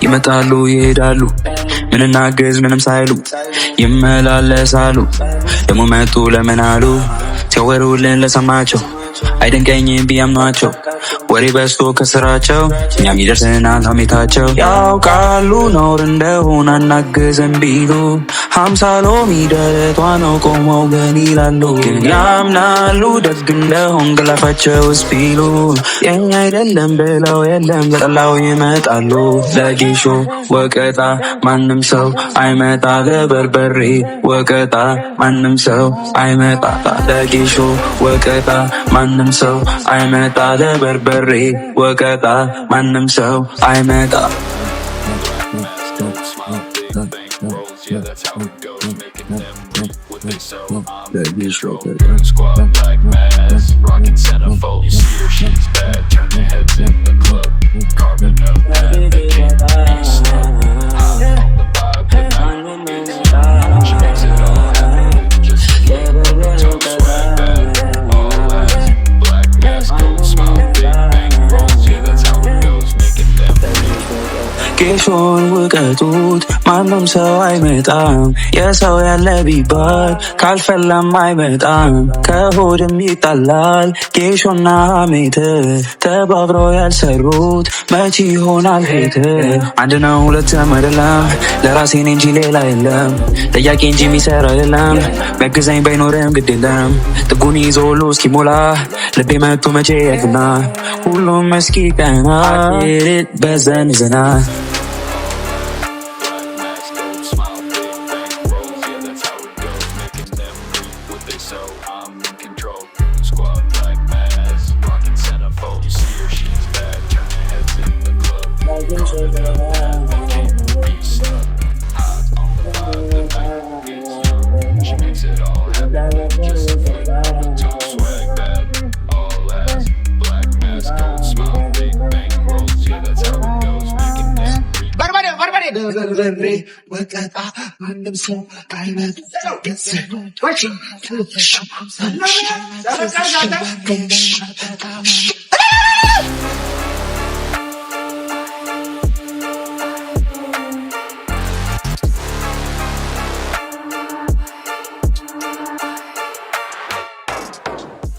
ይመጣሉ ይሄዳሉ ምን እናግዝ ምንም ሳይሉ ይመላለሳሉ ደሞ መጡ ለምን አሉ ሲያወሩልን ለሰማቸው አይደንቀኝም ቢያምኗቸው ወሬ በዝቶ ከስራቸው እኛም ይደርሰናል ሀሜታቸው ያውቃሉ ኖር እንደሆነ አናግዝም ቢሉ 50 ሎሚ ደረቷ ነው ቆመው ግን ይላሉ ግን ያምናሉ ደግ እንደሆን ግላፋቸውስ ቢሉ የኛ አይደለም ብለው የለም ለጠላው ይመጣሉ ለጌሾ ወቀጣ ማንም ሰው አይመጣ ለበርበሬ ወቀጣ ማንም ሰው አይመጣ ለጌሾ ወቀጣ ማንም ሰው አይመጣ ለበርበሬ ወቀጣ ማንም ሰው አይመጣ Yeah, that's how it goes, making them reap what they sow. I'm in control, squad like mass, rockin' centerfold. You see her, she's bad, turn their heads in the club, carving up that making peace. High on the vibe, the night is she makes it all happen, just tote swag bad, all ass, black mask, gold smile, big bang rolls. Yeah, that's how it goes, making them reap. ጌሾን ውቀጡት ማንም ሰው አይመጣም የሰው ያለ ቢባል ካልፈላም አይመጣም ከሆድም ይጣላል ጌሾና ሐሜት ተባብረው ያልሰሩት መቼ ይሆናል ሄት አንድ ነው ሁለትም አይደለም ለራሴ ነኝ እንጂ ሌላ የለም ጥያቄ እንጂ የሚሰራ የለም መግዛኝ ባይኖርም ግድ የለም ጥጉን ይዞ ሁሉ እስኪሞላ ልቤ መቶ መቼ ያግና ሁሉም እስኪ ቀና በዘንዝና So I'm in control, squad like mass, rockin' centerfold. You see her, she's bad, turn her heads in the club. Carving up that making peace up. High on the vibe, the night gets young. She makes it all happen, just tote swag bad, all ass, black mask, gold smile, big bang rolls. Yeah, that's how it goes, making them reap. Barbare, ወቀጣ ማንም ሰው አይመጣ ገጽ